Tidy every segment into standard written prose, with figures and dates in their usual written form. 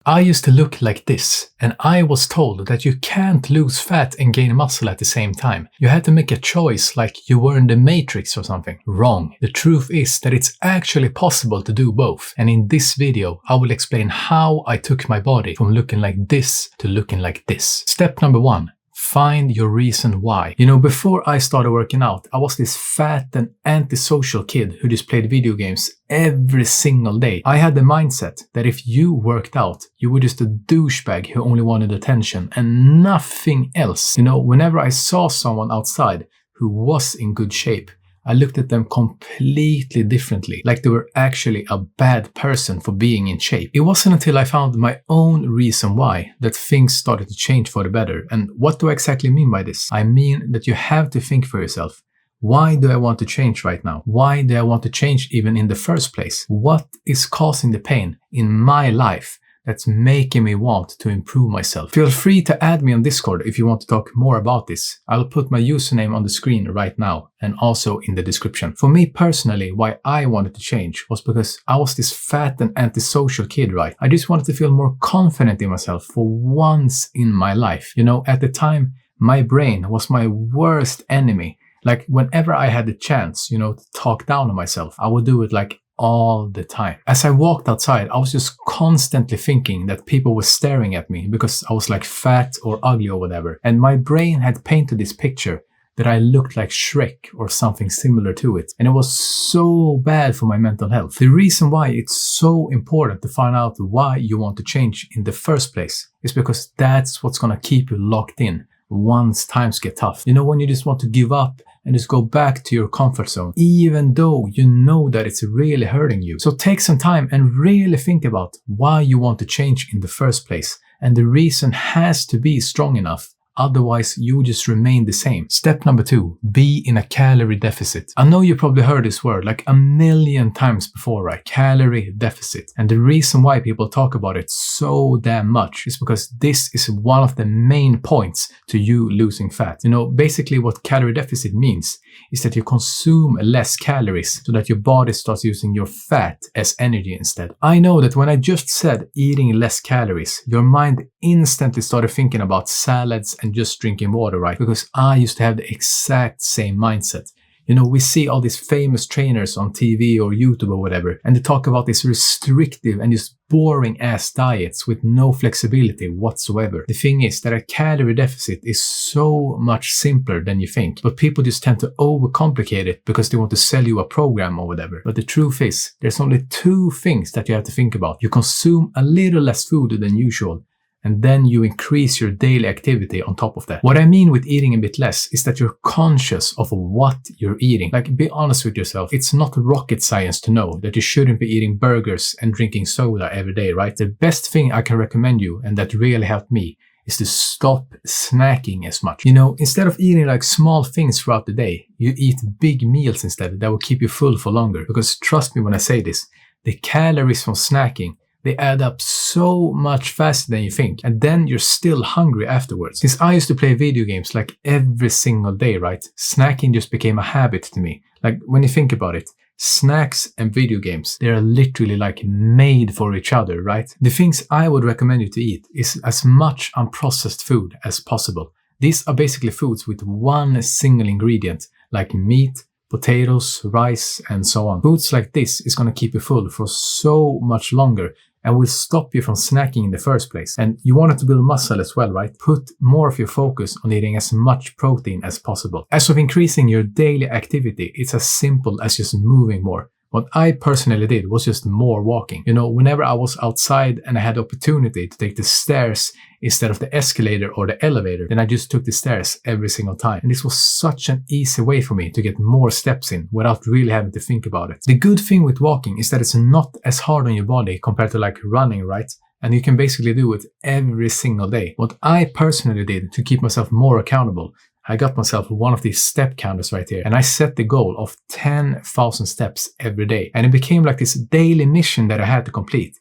I used to look like this, and I was told that you can't lose fat and gain muscle at the same time. You had to make a choice like you were in the Matrix or something. Wrong. The truth is that it's actually possible to do both. And in this video, I will explain how I took my body from looking like this to looking like this. Step number 1. Find your reason why. You know, before I started working out, I was this fat and antisocial kid who just played video games every single day. I had the mindset that if you worked out, you were just a douchebag who only wanted attention and nothing else. You know, whenever I saw someone outside who was in good shape, I looked at them completely differently, like they were actually a bad person for being in shape. It wasn't until I found my own reason why that things started to change for the better. And what do I exactly mean by this? I mean that you have to think for yourself. Why do I want to change right now? Why do I want to change even in the first place? What is causing the pain in my life that's making me want to improve myself? Feel free to add me on Discord if you want to talk more about this. I'll put my username on the screen right now and also in the description. For me personally, why I wanted to change was because I was this fat and antisocial kid, right? I just wanted to feel more confident in myself for once in my life. You know, at the time, my brain was my worst enemy. Like whenever I had the chance, to talk down on myself, I would do it like all the time. As I walked outside, I was just constantly thinking that people were staring at me because I was like fat or ugly or whatever. And my brain had painted this picture that I looked like Shrek or something similar to it. And it was so bad for my mental health. The reason why it's so important to find out why you want to change in the first place is because that's what's gonna keep you locked in once times get tough. You know, when you just want to give up and just go back to your comfort zone, even though you know that it's really hurting you. So take some time and really think about why you want to change in the first place. And the reason has to be strong enough. Otherwise, you just remain the same. Step number 2, be in a calorie deficit. I know you probably heard this word like a million times before, right? Calorie deficit. And the reason why people talk about it so damn much is because this is one of the main points to you losing fat. You know, basically what calorie deficit means is that you consume less calories so that your body starts using your fat as energy instead. I know that when I just said eating less calories, your mind instantly started thinking about salads and just drinking water, right? Because I used to have the exact same mindset. You know, we see all these famous trainers on TV or YouTube or whatever, and they talk about these restrictive and just boring ass diets with no flexibility whatsoever. The thing is that a calorie deficit is so much simpler than you think, but people just tend to overcomplicate it because they want to sell you a program or whatever. But the truth is, there's only 2 things that you have to think about. You consume a little less food than usual, and then you increase your daily activity on top of that. What I mean with eating a bit less is that you're conscious of what you're eating. Like, be honest with yourself. It's not rocket science to know that you shouldn't be eating burgers and drinking soda every day, right? The best thing I can recommend you, and that really helped me, is to stop snacking as much. You know, instead of eating like small things throughout the day, you eat big meals instead that will keep you full for longer. Because trust me when I say this, the calories from snacking, they add up so much faster than you think, and then you're still hungry afterwards. Since I used to play video games like every single day, right? Snacking just became a habit to me. Like, when you think about it, snacks and video games, they are literally like made for each other, right? The things I would recommend you to eat is as much unprocessed food as possible. These are basically foods with one single ingredient, like meat, potatoes, rice, and so on. Foods like this is going to keep you full for so much longer and will stop you from snacking in the first place. And you want it to build muscle as well, right? Put more of your focus on eating as much protein as possible. As of increasing your daily activity, it's as simple as just moving more. What I personally did was just more walking. You know, whenever I was outside and I had the opportunity to take the stairs instead of the escalator or the elevator, then I just took the stairs every single time. And this was such an easy way for me to get more steps in without really having to think about it. The good thing with walking is that it's not as hard on your body compared to like running, right? And you can basically do it every single day. What I personally did to keep myself more accountable, I got myself one of these step counters right here, and I set the goal of 10,000 steps every day. And it became like this daily mission that I had to complete,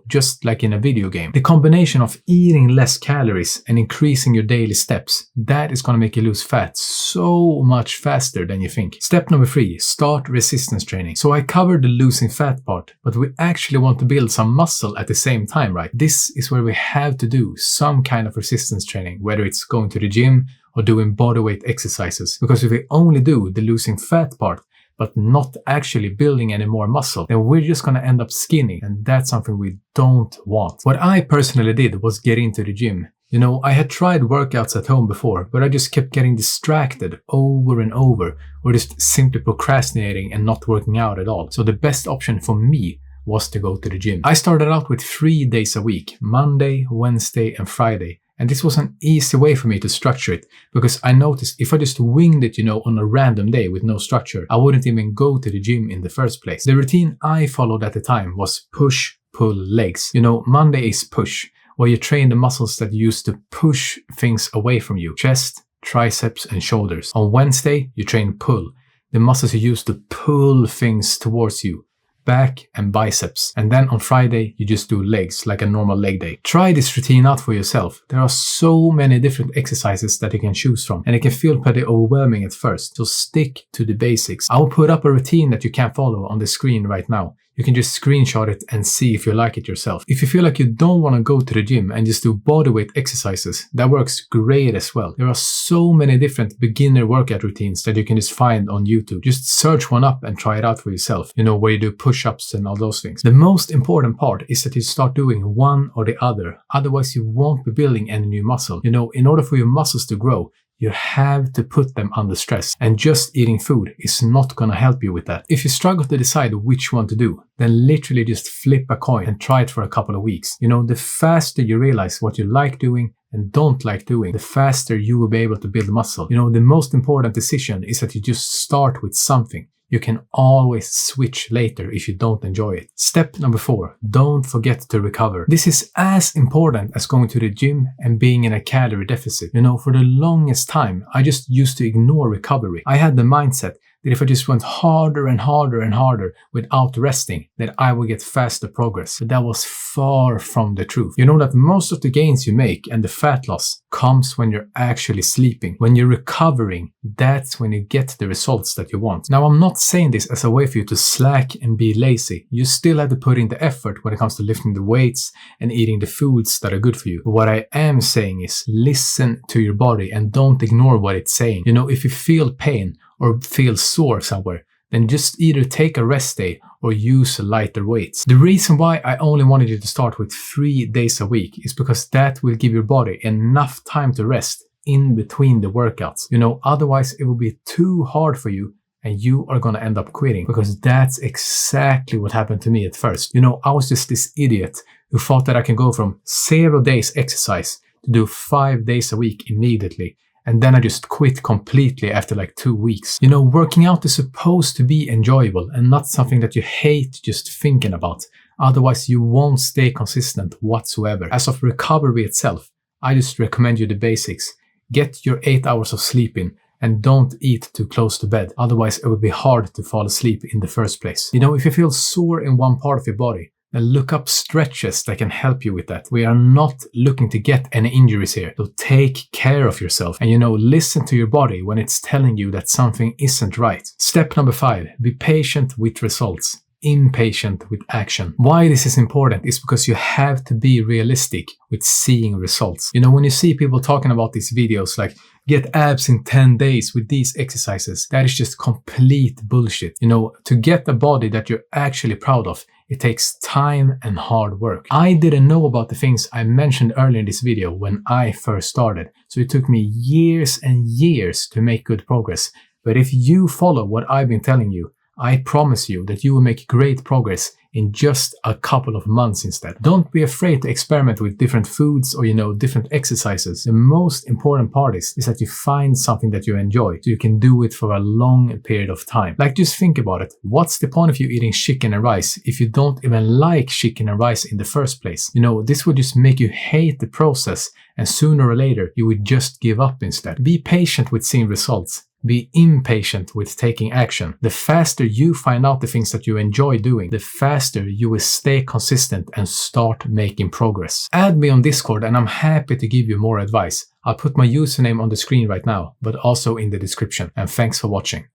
just like in a video game. The combination of eating less calories and increasing your daily steps, that is going to make you lose fat so much faster than you think. Step number 3, start resistance training. So I covered the losing fat part, but we actually want to build some muscle at the same time, right? This is where we have to do some kind of resistance training, whether it's going to the gym or doing bodyweight exercises. Because if we only do the losing fat part, but not actually building any more muscle, then we're just going to end up skinny, and that's something we don't want. What I personally did was get into the gym. I had tried workouts at home before, but I just kept getting distracted over and over, or just simply procrastinating and not working out at all. So the best option for me was to go to the gym. I started out with 3 days a week, Monday, Wednesday, and Friday. And this was an easy way for me to structure it, because I noticed if I just winged it, on a random day with no structure, I wouldn't even go to the gym in the first place. The routine I followed at the time was push, pull, legs. Monday is push, where you train the muscles that you use to push things away from you. Chest, triceps, and shoulders. On Wednesday, you train pull, the muscles you use to pull things towards you. Back and biceps. And then on Friday, you just do legs, like a normal leg day. Try this routine out for yourself. There are so many different exercises that you can choose from, and it can feel pretty overwhelming at first. So stick to the basics. I will put up a routine that you can follow on the screen right now. You can just screenshot it and see if you like it yourself. If you feel like you don't want to go to the gym and just do bodyweight exercises, that works great as well. There are so many different beginner workout routines that you can just find on YouTube. Just search one up and try it out for yourself, where you do push-ups and all those things. The most important part is that you start doing one or the other. Otherwise, you won't be building any new muscle. In order for your muscles to grow, you have to put them under stress, and just eating food is not going to help you with that. If you struggle to decide which one to do, then literally just flip a coin and try it for a couple of weeks. The faster you realize what you like doing and don't like doing, the faster you will be able to build muscle. The most important decision is that you just start with something. You can always switch later if you don't enjoy it. Step number 4, don't forget to recover. This is as important as going to the gym and being in a calorie deficit. For the longest time, I just used to ignore recovery. I had the mindset that if I just went harder and harder and harder without resting, that I would get faster progress. But that was far from the truth. That most of the gains you make and the fat loss comes when you're actually sleeping. When you're recovering, that's when you get the results that you want. Now, I'm not saying this as a way for you to slack and be lazy. You still have to put in the effort when it comes to lifting the weights and eating the foods that are good for you. But what I am saying is listen to your body and don't ignore what it's saying. If you feel pain or feel sore somewhere, then just either take a rest day or use lighter weights. The reason why I only wanted you to start with 3 days a week is because that will give your body enough time to rest in between the workouts. Otherwise it will be too hard for you and you are going to end up quitting, because that's exactly what happened to me at first. I was just this idiot who thought that I can go from 0 days exercise to do 5 days a week immediately. And then I just quit completely after like 2 weeks. Working out is supposed to be enjoyable and not something that you hate just thinking about. Otherwise, you won't stay consistent whatsoever. As of recovery itself, I just recommend you the basics. Get your 8 hours of sleep in and don't eat too close to bed. Otherwise, it will be hard to fall asleep in the first place. If you feel sore in one part of your body, then look up stretches that can help you with that. We are not looking to get any injuries here. So take care of yourself and listen to your body when it's telling you that something isn't right. Step number 5, be patient with results, impatient with action. Why this is important is because you have to be realistic with seeing results. When you see people talking about these videos like get abs in 10 days with these exercises, that is just complete bullshit. To get a body that you're actually proud of, it takes time and hard work. I didn't know about the things I mentioned earlier in this video when I first started, so it took me years and years to make good progress. But if you follow what I've been telling you, I promise you that you will make great progress in just a couple of months instead. Don't be afraid to experiment with different foods or, different exercises. The most important part is that you find something that you enjoy so you can do it for a long period of time. Like, just think about it. What's the point of you eating chicken and rice if you don't even like chicken and rice in the first place? This would just make you hate the process, and sooner or later you would just give up instead. Be patient with seeing results. Be impatient with taking action. The faster you find out the things that you enjoy doing, the faster you will stay consistent and start making progress. Add me on Discord and I'm happy to give you more advice. I'll put my username on the screen right now, but also in the description. And thanks for watching.